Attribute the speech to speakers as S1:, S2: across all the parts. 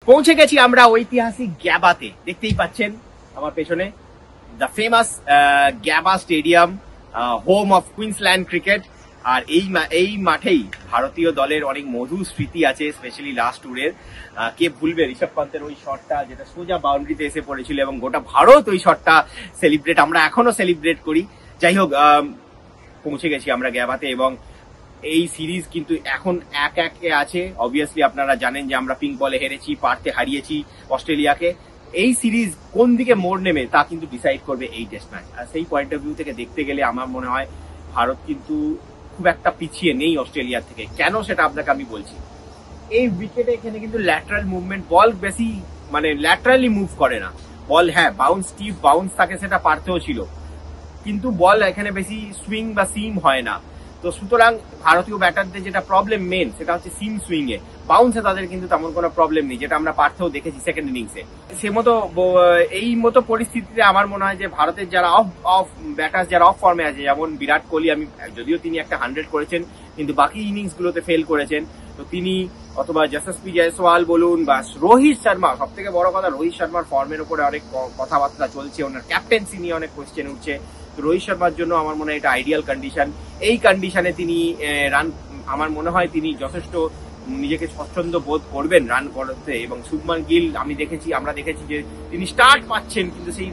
S1: পৌঁছে গেছি আমরা ঐতিহাসিক গ্যাবাতে। দেখতেই পাচ্ছেন আমার পেছনে the famous Gabba stadium, home of Queensland cricket. আর এই মাঠেই ভারতীয় দলের অনেক মধুর স্মৃতি আছে, স্পেশালি লাস্ট ট্যুরের। কে ভুলবে ঋষভ পান্তের ওই শটটা যেটা সোজা বাউন্ডারিতে এসে পড়েছিল, এবং গোটা ভারত ওই শটটা সেলিব্রেট, আমরা এখনো সেলিব্রেট করি। যাই হোক, পৌঁছে গেছি আমরা গ্যাবাতে, এবং এই সিরিজ কিন্তু এখন 1-1 আছে। অবভিয়াসলি আপনারা জানেন যে আমরা পিঙ্ক বলে হেরেছি, পার্থে হারিয়েছি অস্ট্রেলিয়াকে। এই সিরিজ কোন দিকে মোড় নেবে তা কিন্তু ডিসাইড করবে এই টেস্ট ম্যাচ। আর সেই পয়েন্ট অফ ভিউ থেকে দেখতে গেলে আমার মনে হয় ভারত কিন্তু খুব একটা পিছিয়ে নেই অস্ট্রেলিয়ার থেকে। কেন সেটা আপনাকে আমি বলছি। এই উইকেটে এখানে কিন্তু ল্যাটারাল মুভমেন্ট, বল বেশি মানে ল্যাটারালি মুভ করে না। বল হ্যাঁ বাউন্স, স্টিভ বাউন্স থাকে, সেটা পারতেও ছিল, কিন্তু বল এখানে বেশি সুইং বা সিম হয় না। তো সুতরাং ভারতীয় ব্যাটারদের যেটা প্রবলেম মেন, সেটা হচ্ছে সিম সুইং এ। বাউন্সে তাদের কিন্তু তেমন কোনো প্রবলেম নেই, যেটা আমরা পার্থেও দেখেছি সেকেন্ড ইনিংসে। সে মতো এই মতো পরিস্থিতিতে আমার মনে হয় যে ভারতের যারা অফ ব্যাটার যারা অফ ফর্মে আছে, যেমন বিরাট কোহলি, আমি যদিও তিনি একটা 100 করেছেন কিন্তু বাকি ইনিংস গুলোতে ফেল করেছেন, তো তিনি অথবা যশস্বী জয়সওয়াল বলুন বা রোহিত শর্মা, সব থেকে বড় কথা রোহিত শর্মার ফর্মের উপরে অনেক কথাবার্তা চলছে, ওনার ক্যাপ্টেন্সি নিয়ে অনেক কোয়েশ্চেন উঠছে। রোহিত শর্মার জন্য আমার মনে হয় এটা আইডিয়াল কন্ডিশন। এই কন্ডিশনে তিনি রান, আমার মনে হয় তিনি যথেষ্ট নিজেকে স্বচ্ছন্দ বোধ করবেন রান করতে। এবং শুভমান গিল আমরা দেখেছি যে তিনি স্টার্ট পাচ্ছেন, কিন্তু সেই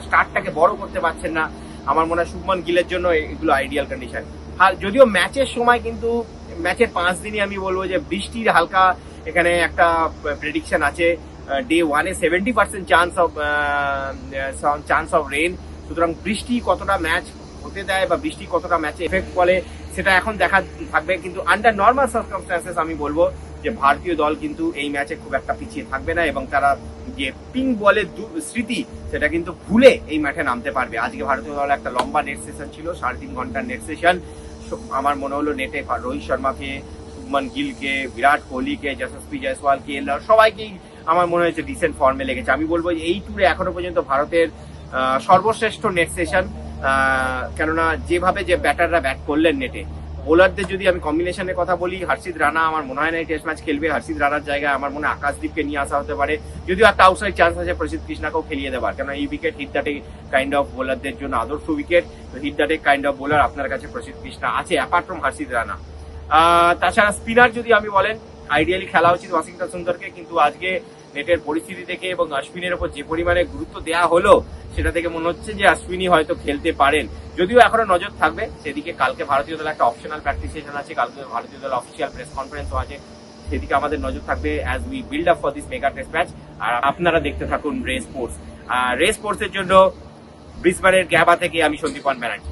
S1: স্টার্টটাকে বড় করতে পারছেন না। আমার মনে হয় শুভমান গিলের জন্য এগুলো আইডিয়াল কন্ডিশন। আর যদিও ম্যাচের সময় কিন্তু ম্যাচের 5 দিনই আমি বলবো যে বৃষ্টির হালকা এখানে একটা প্রেডিকশন আছে। ডে 1-এ 70% চান্স অফ রেন। সুতরাং বৃষ্টি কতটা ম্যাচ হতে দেয় বা বৃষ্টি কতটা ম্যাচে এফেক্ট বলে সেটা এখন দেখা থাকবে। কিন্তু আন্ডার নর্মাল সার্কামস্ট্যান্সেস আমি বলবো যে ভারতীয় দল কিন্তু এই ম্যাচে খুব একটা পিছিয়ে থাকবে না, এবং তারা যে পিঙ্ক বলের স্মৃতি সেটা কিন্তু ভুলে এই মাঠে নামতে পারবে। আজকে ভারতীয় দল একটা লম্বা নেট সেশন ছিল, 3.5 ঘন্টার নেট সেশন। আমার মনে হলো নেটে রোহিত শর্মাকে, শুভমান গিলকে, বিরাট কোহলিকে, যশস্বী জয়সওয়ালকে, সবাইকেই আমার মনে হয়েছে ডিসেন্ট ফর্মে লেগেছে। আমি বলবো যে এই ট্যুরে এখনো পর্যন্ত ভারতের সর্বশ্রেষ্ঠ নেট সেশন। কেননা যেভাবে যে ব্যাটাররা ব্যাট করলেন নেটে, বোলারদের যদি আমি কম্বিনেশনের কথা বলি, হর্ষিত রানা আমার মনে হয় না এই টেস্ট ম্যাচ খেলবে। হর্ষিত রানার জায়গায় আমার মনে হয় আকাশদীপকে নিয়ে আসা হতে পারে, যদিও একটা আউটসাইড চান্স আছে প্রসিদ্ধ কৃষ্ণাকেও খেলিয়ে দেওয়ার। কেন এই wicket hit the deck kind of বোলারদের জন্য আদর্শ wicket. Hit the deck kind of bowler আপনার কাছে প্রসিদ্ধ কৃষ্ণা আছে, অ্যাপার্ট ফ্রম হর্ষিত রানা। তাছাড়া স্পিনার যদি আমি বলেন, আইডিয়ালি খেলা উচিত ওয়াশিংটন সুন্দরকে, কিন্তু আজকে নেটের পরিস্থিতি দেখে এবং অশ্বিনের উপর যে পরিমাণে গুরুত্ব দেওয়া হলো সেটা থেকে মনে হচ্ছে যে অশ্বিনী হয়তো খেলতে পারেন, যদিও এখনো নজর থাকবে সেদিকে। কালকে ভারতীয় দল একটা অপশনাল প্র্যাকটিস সেশন আছে, কালকে ভারতীয় দল অফিসিয়াল প্রেস কনফারেন্সও আছে, সেদিকে আমাদের নজর থাকবে as we build up for this mega test match. আর আপনারা দেখতে থাকুন রে স্পোর্টস। রে স্পোর্টস এর জন্য ব্রিসবেনের গ্যাবা থেকে আমি সন্দীপন ব্যানার্জি।